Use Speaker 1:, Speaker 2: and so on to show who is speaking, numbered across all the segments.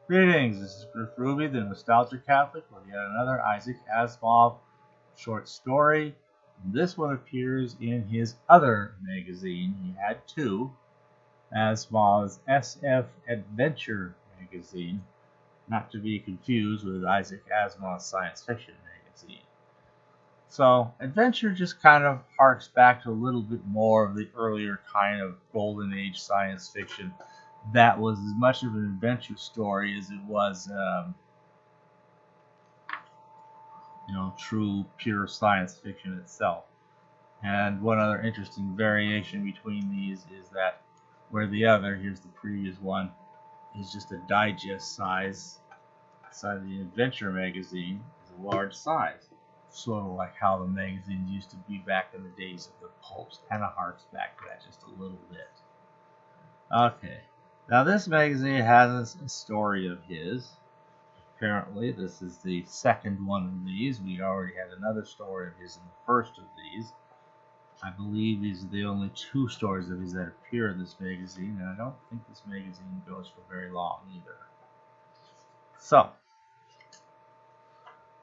Speaker 1: Greetings, this is Griff Ruby, the Nostalgia Catholic, with yet another Isaac Asimov short story. This one appears in his other magazine. He had two, Asimov's SF Adventure magazine, not to be confused with Isaac Asimov's science fiction magazine. So, Adventure just kind of harks back to a little bit more of the earlier kind of golden age science fiction that was as much of an adventure story as it was, true, pure science fiction itself. And one other interesting variation between these is that where the other, here's the previous one, is just a digest size, of the adventure magazine is a large size. Sort of like how the magazines used to be back in the days of the pulps. Kind of harks back to that just a little bit. Okay. Now this magazine has a story of his. Apparently, this is the second one of these. We already had another story of his in the first of these. I believe these are the only two stories of his that appear in this magazine, and I don't think this magazine goes for very long either. So,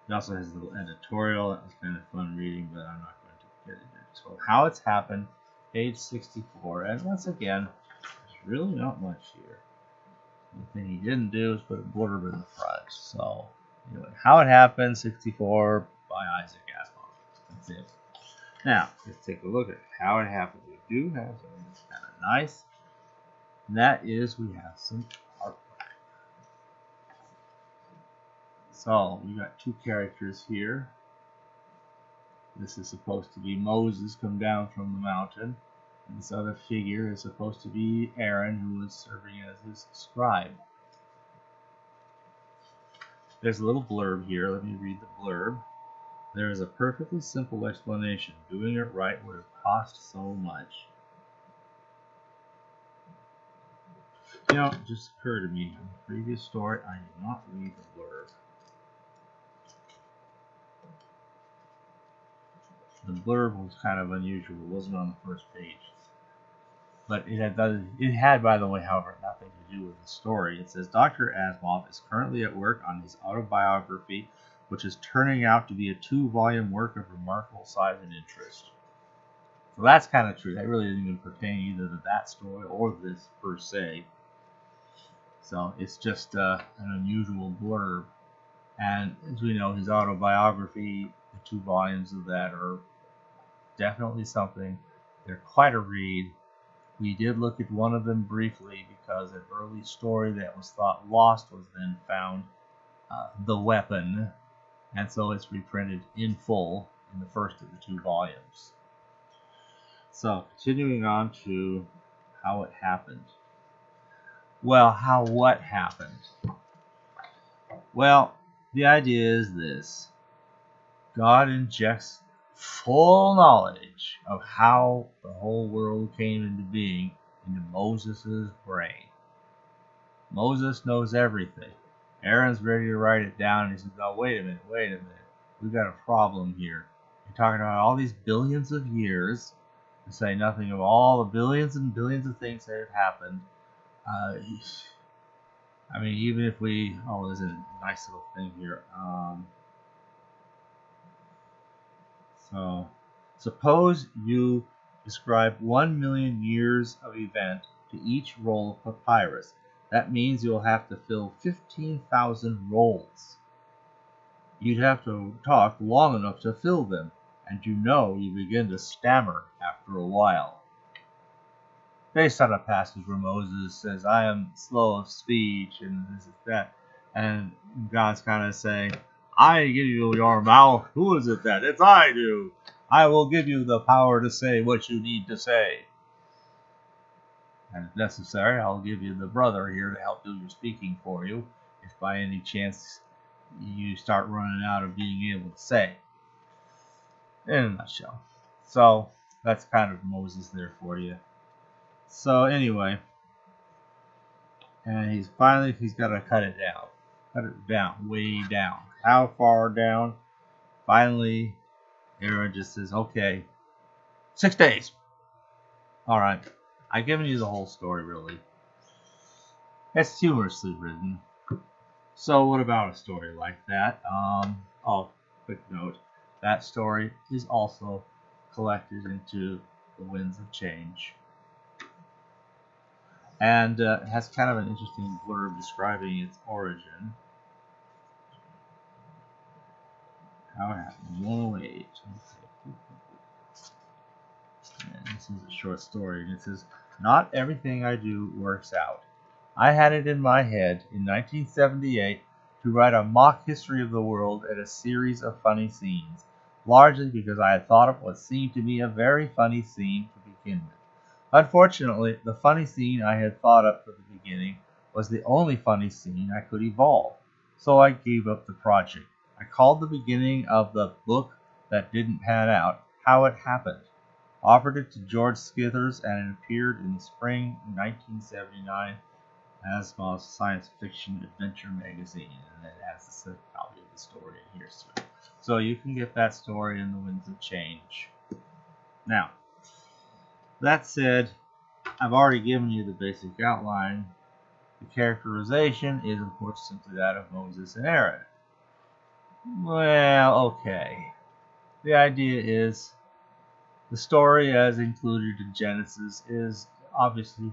Speaker 1: he also has a little editorial. That was kind of fun reading, but I'm not going to get into it. So, how it's happened, page 64. And once again, there's really not much here. The thing he didn't do is put a blurb in the front. So, anyway, how it happened, 64 by Isaac Asimov. That's it. Now, let's take a look at how it happened. We do have something that's kind of nice. And that is, we have some artwork. So, we got two characters here. This is supposed to be Moses come down from the mountain. And this other figure is supposed to be Aaron, who is serving as his scribe. There's a little blurb here. Let me read the blurb. There is a perfectly simple explanation. Doing it right would have cost so much. You know, it just occurred to me in the previous story, I did not read the blurb. The blurb was kind of unusual. It wasn't on the first page. But it had, by the way, however, nothing to do with the story. It says, Dr. Asimov is currently at work on his autobiography, which is turning out to be a 2-volume work of remarkable size and interest. So that's kind of true. That really didn't even pertain either to that story or this per se. So it's just an unusual blurb. And as we know, his autobiography, the 2 volumes of that are definitely something. They're quite a read. We did look at one of them briefly because an early story that was thought lost was then found, The Weapon, and so it's reprinted in full in the first of the 2 volumes. So, continuing on to how it happened. Well, what happened? Well, the idea is this. God injects full knowledge of how the whole world came into being into Moses' brain. Moses knows everything. Aaron's ready to write it down, and he says, "Oh, wait a minute. We've got a problem here. You're talking about all these billions of years, to say nothing of all the billions and billions of things that have happened. I mean, even if there's a nice little thing here. So, suppose you describe 1 million years of event to each roll of papyrus. That means you'll have to fill 15,000 rolls. You'd have to talk long enough to fill them, and you begin to stammer after a while. Based on a passage where Moses says, I am slow of speech, and this is that, and God's kind of saying, I give you your mouth. Who is it that? It's I do. I will give you the power to say what you need to say. And if necessary, I'll give you the brother here to help do your speaking for you, if by any chance you start running out of being able to say. In a nutshell. So, that's kind of Moses there for you. So, anyway. And he's got to cut it down. Cut it down, way down. How far down? Finally, Aaron just says, okay, 6 days. All right. I've given you the whole story, really. It's humorously written. So what about a story like that? Oh, quick note. That story is also collected into The Winds of Change. And has kind of an interesting blurb describing its origin. How it happened. 108. And this is a short story, and it says, "Not everything I do works out. I had it in my head in 1978 to write a mock history of the world and a series of funny scenes, largely because I had thought of what seemed to me a very funny scene to begin with. Unfortunately, the funny scene I had thought up for the beginning was the only funny scene I could evolve, so I gave up the project. I called the beginning of the book that didn't pan out How It Happened, offered it to George Skithers, and it appeared in the spring 1979 Asimov's science fiction adventure magazine." And it has a copy of the story in here too. So you can get that story in The Winds of Change. Now, that said, I've already given you the basic outline. The characterization is, of course, simply that of Moses and Aaron. Well, okay. The idea is the story as included in Genesis is obviously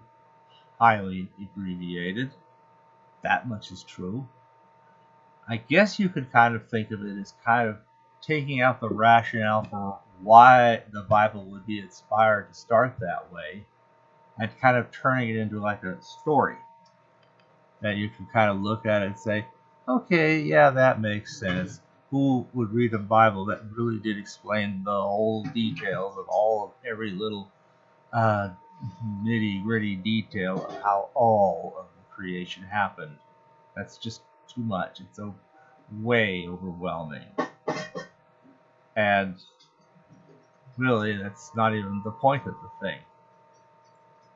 Speaker 1: highly abbreviated. That much is true. I guess you could kind of think of it as kind of taking out the rationale for why the Bible would be inspired to start that way and kind of turning it into like a story that you can kind of look at and say, okay, yeah, that makes sense. Who would read a Bible that really did explain the whole details of all of every little nitty gritty detail of how all of the creation happened? That's just too much. It's so way overwhelming. And really, that's not even the point of the thing.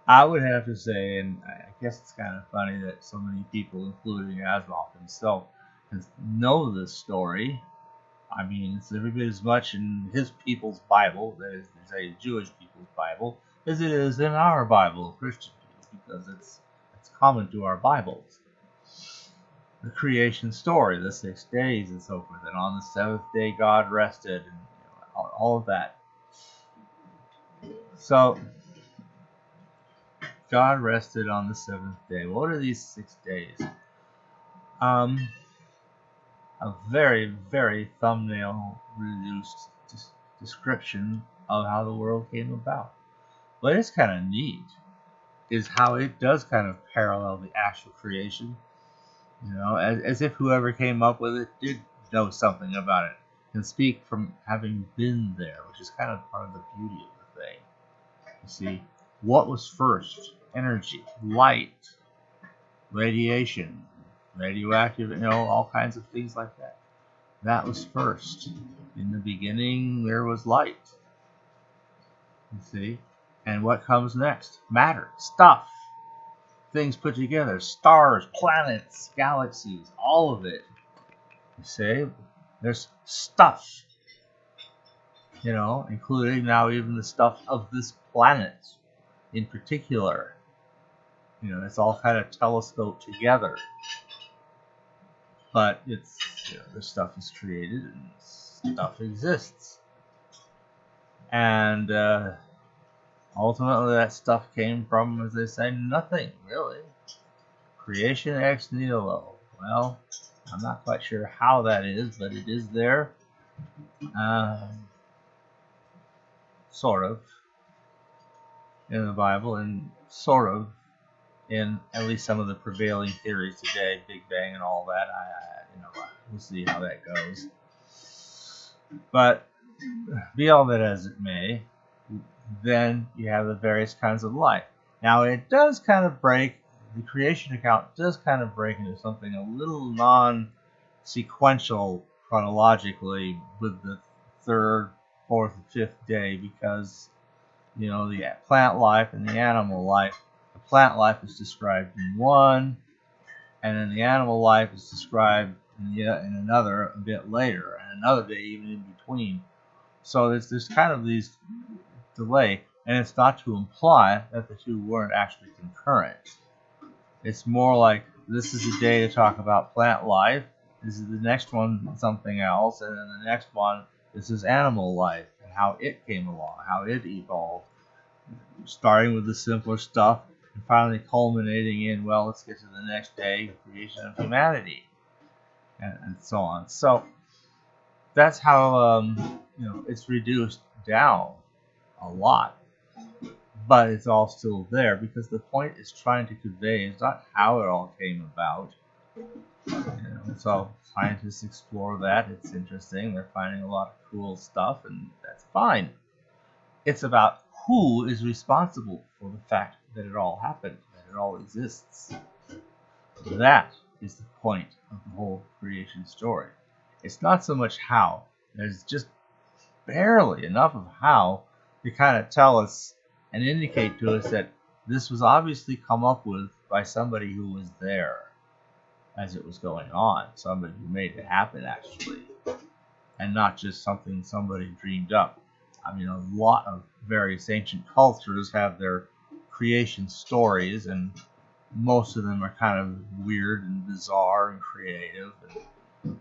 Speaker 1: I would have to say, and I guess it's kind of funny that so many people, including Asimov himself, know this story. I mean, it's every bit as much in his people's Bible, that is to say, Jewish people's Bible, as it is in our Bible, Christian people, because it's common to our Bibles. The creation story, the 6 days and so forth, and on the seventh day God rested, and all of that. So, God rested on the seventh day. What are these 6 days? A very, very thumbnail reduced description of how the world came about. What is kind of neat is how it does kind of parallel the actual creation. As if whoever came up with it did know something about it and speak from having been there, which is kind of part of the beauty of the thing. You see, what was first? Energy, light, radiation, radioactive, all kinds of things like that. That was first. In the beginning, there was light. You see? And what comes next? Matter, stuff, things put together, stars, planets, galaxies, all of it. You see? There's stuff, including now even the stuff of this planet in particular. It's all kind of telescoped together. But it's, the stuff is created and stuff exists. And ultimately that stuff came from, as they say, nothing, really. Creation ex nihilo. Well, I'm not quite sure how that is, but it is there. Sort of in the Bible, and sort of in at least some of the prevailing theories today, Big Bang and all that. We'll see how that goes. But be all that as it may, then you have the various kinds of life. Now it does kind of break, the creation account does kind of break into something a little non-sequential chronologically with the third, fourth, and fifth day, because the plant life and the animal life. The plant life is described in one, and then the animal life is described in another a bit later, and another day even in between. So there's kind of these delay, and it's not to imply that the two weren't actually concurrent. It's more like this is a day to talk about plant life. This is the next one, something else, and then the next one, this is animal life and how it came along, how it evolved, starting with the simpler stuff and finally culminating in, well, let's get to the next day, creation of humanity, and so on. So that's how it's reduced down a lot, but it's all still there because the point is trying to convey is not how it all came about. So scientists explore that. It's interesting. They're finding a lot of cool stuff, and that's fine. It's about who is responsible for the fact that it all happened, that it all exists. That is the point of the whole creation story. It's not so much how. There's just barely enough of how to kind of tell us and indicate to us that this was obviously come up with by somebody who was there as it was going on, somebody who made it happen actually, and not just something somebody dreamed up. I mean, a lot of various ancient cultures have their creation stories, and most of them are kind of weird and bizarre and creative. And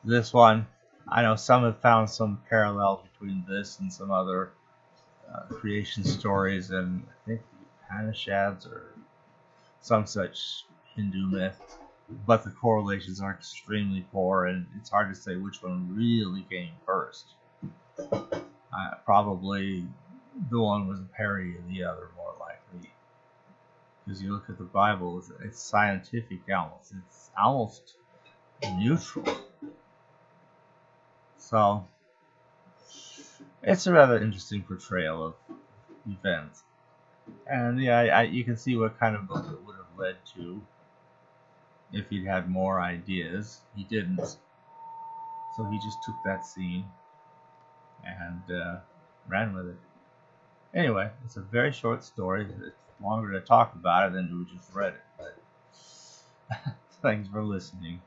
Speaker 1: this one, I know some have found some parallels between this and some other creation stories, and I think the Upanishads or some such Hindu myth, but the correlations are extremely poor, and it's hard to say which one really came first. Probably the one was a parody of the other, more likely, because you look at the Bible, it's scientific almost. It's almost neutral. So it's a rather interesting portrayal of events, and yeah, you can see what kind of book it would have led to if he'd had more ideas. He didn't, so he just took that scene and ran with it. Anyway, it's a very short story. It's longer to talk about it than to just read it. But thanks for listening.